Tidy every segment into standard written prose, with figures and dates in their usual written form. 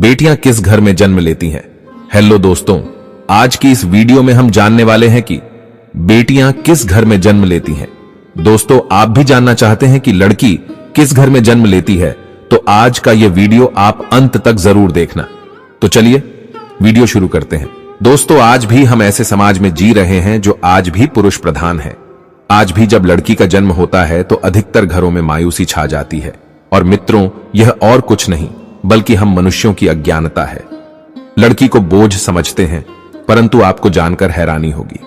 बेटियां किस घर में जन्म लेती हैं। हेलो दोस्तों, आज की इस वीडियो में हम जानने वाले हैं कि बेटियां किस घर में जन्म लेती हैं। दोस्तों, आप भी जानना चाहते हैं कि लड़की किस घर में जन्म लेती है, तो आज का यह वीडियो आप अंत तक जरूर देखना। तो चलिए वीडियो शुरू करते हैं। दोस्तों, आज भी हम ऐसे समाज में जी रहे हैं जो आज भी पुरुष प्रधान है। आज भी जब लड़की का जन्म होता है तो अधिकतर घरों में मायूसी छा जाती है। और मित्रों, यह और कुछ नहीं बल्कि हम मनुष्यों की अज्ञानता है। लड़की को बोझ समझते हैं, परंतु आपको जानकर हैरानी होगी,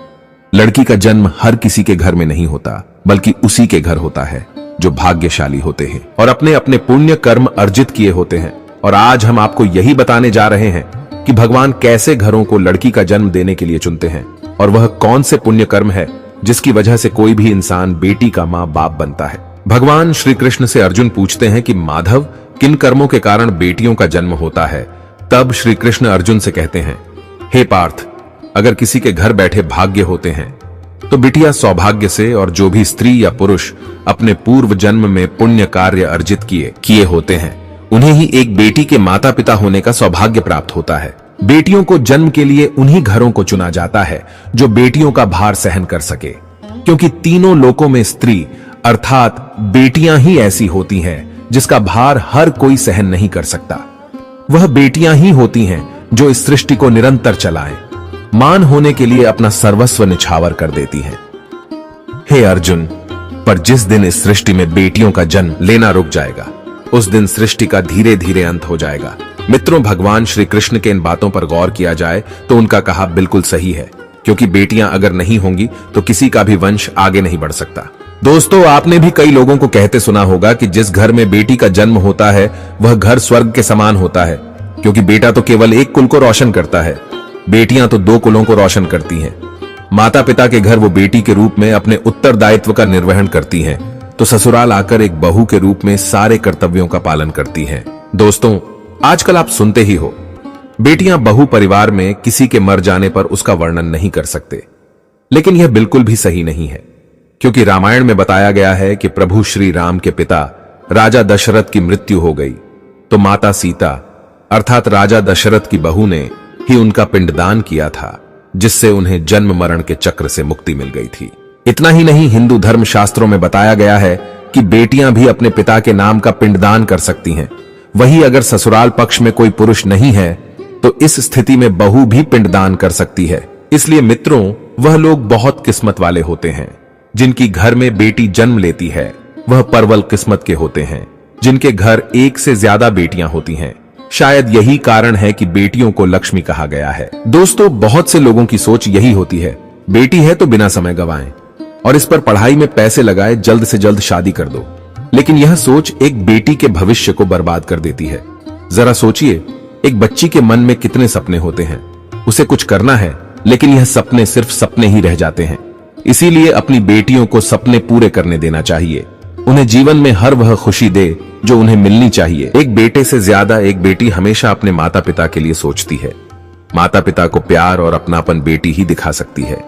लड़की का जन्म हर किसी के घर में नहीं होता, बल्कि उसी के घर होता है जो भाग्यशाली होते हैं और अपने अपने पुण्य कर्म अर्जित किए होते हैं। और आज हम आपको यही बताने जा रहे हैं कि भगवान कैसे घरों को लड़की का जन्म देने के लिए चुनते हैं, और वह कौन से पुण्य कर्म है जिसकी वजह से कोई भी इंसान बेटी का मां बाप बनता है। भगवान श्री कृष्ण से अर्जुन पूछते हैं कि माधव, किन कर्मों के कारण बेटियों का जन्म होता है। तब श्री कृष्ण अर्जुन से कहते हैं, हे पार्थ, अगर किसी के घर बैठे भाग्य होते हैं तो बिटिया सौभाग्य से, और जो भी स्त्री या पुरुष अपने पूर्व जन्म में पुण्य कार्य अर्जित किए होते हैं, उन्हें ही एक बेटी के माता पिता होने का सौभाग्य प्राप्त होता है। बेटियों को जन्म के लिए उन्हीं घरों को चुना जाता है जो बेटियों का भार सहन कर सके, क्योंकि तीनों लोकों में स्त्री अर्थात बेटियां ही ऐसी होती हैं जिसका भार हर कोई सहन नहीं कर सकता। वह बेटियां ही होती हैं जो इस सृष्टि को निरंतर चलाएं, मान होने के लिए अपना सर्वस्व निछावर कर देती हैं। हे अर्जुन, पर जिस दिन इस सृष्टि में बेटियों का जन्म लेना रुक जाएगा, उस दिन सृष्टि का धीरे धीरे अंत हो जाएगा। मित्रों, भगवान श्री कृष्ण के इन बातों पर गौर किया जाए तो उनका कहा बिल्कुल सही है, क्योंकि बेटियां अगर नहीं होंगी तो किसी का भी वंश आगे नहीं बढ़ सकता। दोस्तों, आपने भी कई लोगों को कहते सुना होगा कि जिस घर में बेटी का जन्म होता है वह घर स्वर्ग के समान होता है, क्योंकि बेटा तो केवल एक कुल को रोशन करता है, बेटियां तो दो कुलों को रोशन करती हैं। माता पिता के घर वो बेटी के रूप में अपने उत्तरदायित्व का निर्वहन करती हैं, तो ससुराल आकर एक बहू के रूप में सारे कर्तव्यों का पालन करती हैं। दोस्तों, आजकल आप सुनते ही हो, बेटियां बहू परिवार में किसी के मर जाने पर उसका वर्णन नहीं कर सकते, लेकिन यह बिल्कुल भी सही नहीं है, क्योंकि रामायण में बताया गया है कि प्रभु श्री राम के पिता राजा दशरथ की मृत्यु हो गई तो माता सीता अर्थात राजा दशरथ की बहू ने ही उनका पिंडदान किया था, जिससे उन्हें जन्म मरण के चक्र से मुक्ति मिल गई थी। इतना ही नहीं, हिंदू धर्म शास्त्रों में बताया गया है कि बेटियां भी अपने पिता के नाम का पिंडदान कर सकती हैं। वही अगर ससुराल पक्ष में कोई पुरुष नहीं है तो इस स्थिति में बहू भी पिंडदान कर सकती है। इसलिए मित्रों, वह लोग बहुत किस्मत वाले होते हैं जिनकी घर में बेटी जन्म लेती है। वह परवल किस्मत के होते हैं जिनके घर एक से ज्यादा बेटियां होती हैं। शायद यही कारण है कि बेटियों को लक्ष्मी कहा गया है। दोस्तों, बहुत से लोगों की सोच यही होती है, बेटी है तो बिना समय गंवाएं और इस पर पढ़ाई में पैसे लगाए, जल्द से जल्द शादी कर दो। लेकिन यह सोच एक बेटी के भविष्य को बर्बाद कर देती है। जरा सोचिए, एक बच्ची के मन में कितने सपने होते हैं, उसे कुछ करना है, लेकिन यह सपने सिर्फ सपने ही रह जाते हैं। इसीलिए अपनी बेटियों को सपने पूरे करने देना चाहिए, उन्हें जीवन में हर वह खुशी दे जो उन्हें मिलनी चाहिए। एक बेटे से ज्यादा एक बेटी हमेशा अपने माता पिता के लिए सोचती है। माता पिता को प्यार और अपनापन बेटी ही दिखा सकती है।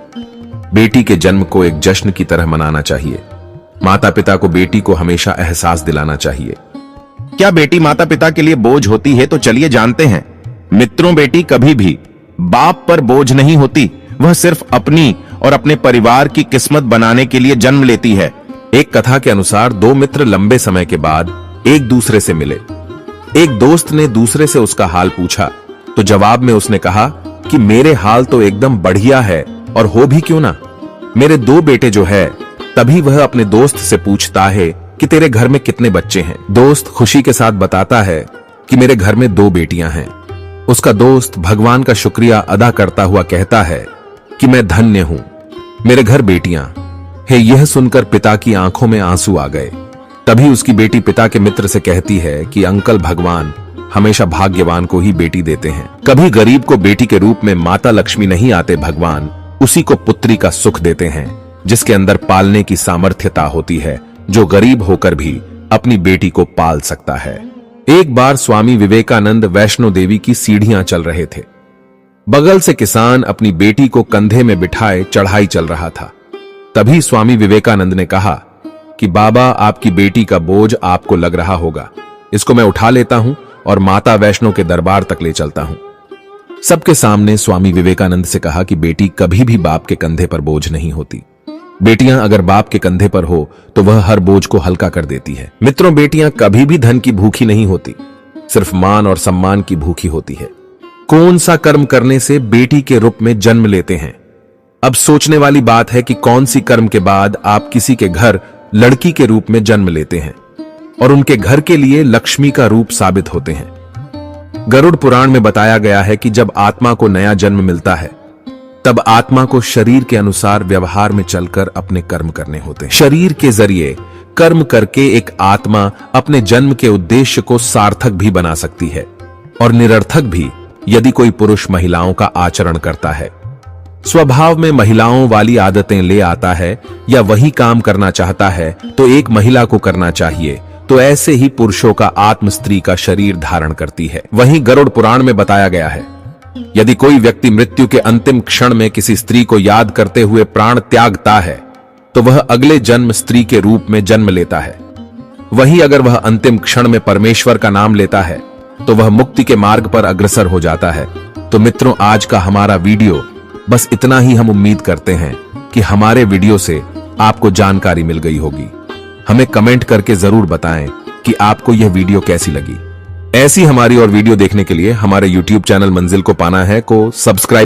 बेटी के जन्म को एक जश्न की तरह मनाना चाहिए। माता पिता को बेटी को हमेशा एहसास दिलाना चाहिए। क्या बेटी माता पिता के लिए बोझ होती है? तो चलिए जानते हैं। मित्रों, बेटी कभी भी बाप पर बोझ नहीं होती, वह सिर्फ अपनी और अपने परिवार की किस्मत बनाने के लिए जन्म लेती है। एक कथा के अनुसार दो मित्र लंबे समय के बाद एक दूसरे से मिले। एक दोस्त ने दूसरे से उसका हाल पूछा तो जवाब में उसने कहा कि मेरे हाल तो एकदम बढ़िया है, और हो भी क्यों ना, मेरे दो बेटे जो है। तभी वह अपने दोस्त से पूछता है कि तेरे घर में कितने बच्चे हैं। दोस्त खुशी के साथ बताता है कि मेरे घर में दो बेटियां हैं। उसका दोस्त भगवान का शुक्रिया अदा करता हुआ कहता है कि मैं धन्य हूं, मेरे घर बेटियां है। यह सुनकर पिता की आंखों में आंसू आ गए। तभी उसकी बेटी पिता के मित्र से कहती है कि अंकल, भगवान हमेशा भाग्यवान को ही बेटी देते हैं, कभी गरीब को बेटी के रूप में माता लक्ष्मी नहीं आते। भगवान उसी को पुत्री का सुख देते हैं जिसके अंदर पालने की सामर्थ्यता होती है, जो गरीब होकर भी अपनी बेटी को पाल सकता है। एक बार स्वामी विवेकानंद वैष्णो देवी की सीढ़ियां चल रहे थे। बगल से किसान अपनी बेटी को कंधे में बिठाए चढ़ाई चल रहा था। तभी स्वामी विवेकानंद ने कहा कि बाबा, आपकी बेटी का बोझ आपको लग रहा होगा, इसको मैं उठा लेता हूं और माता वैष्णो के दरबार तक ले चलता हूं। सबके सामने स्वामी विवेकानंद से कहा कि बेटी कभी भी बाप के कंधे पर बोझ नहीं होती। बेटियां अगर बाप के कंधे पर हो तो वह हर बोझ को हल्का कर देती है। मित्रों, बेटियां कभी भी धन की भूखी नहीं होती, सिर्फ मान और सम्मान की भूखी होती है। कौन सा कर्म करने से बेटी के रूप में जन्म लेते हैं? अब सोचने वाली बात है कि कौन सी कर्म के बाद आप किसी के घर लड़की के रूप में जन्म लेते हैं और उनके घर के लिए लक्ष्मी का रूप साबित होते हैं। गरुड़ पुराण में बताया गया है कि जब आत्मा को नया जन्म मिलता है तब आत्मा को शरीर के अनुसार व्यवहार में चलकर अपने कर्म करने होते हैं। शरीर के जरिए कर्म करके एक आत्मा अपने जन्म के उद्देश्य को सार्थक भी बना सकती है और निरर्थक भी, यदि कोई पुरुष महिलाओं का आचरण करता है, स्वभाव में महिलाओं वाली आदतें ले आता है या वही काम करना चाहता है तो एक महिला को करना चाहिए, तो ऐसे ही पुरुषों का आत्म स्त्री का शरीर धारण करती है। वहीं गरुड़ पुराण में बताया गया है, यदि कोई व्यक्ति मृत्यु के अंतिम क्षण में किसी स्त्री को याद करते हुए प्राण त्यागता है तो वह अगले जन्म स्त्री के रूप में जन्म लेता है। वहीं अगर वह अंतिम क्षण में परमेश्वर का नाम लेता है तो वह मुक्ति के मार्ग पर अग्रसर हो जाता है। तो मित्रों, आज का हमारा वीडियो बस इतना ही। हम उम्मीद करते हैं कि हमारे वीडियो से आपको जानकारी मिल गई होगी। हमें कमेंट करके जरूर बताएं कि आपको यह वीडियो कैसी लगी। ऐसी हमारी और वीडियो देखने के लिए हमारे YouTube चैनल मंजिल को पाना है को सब्सक्राइब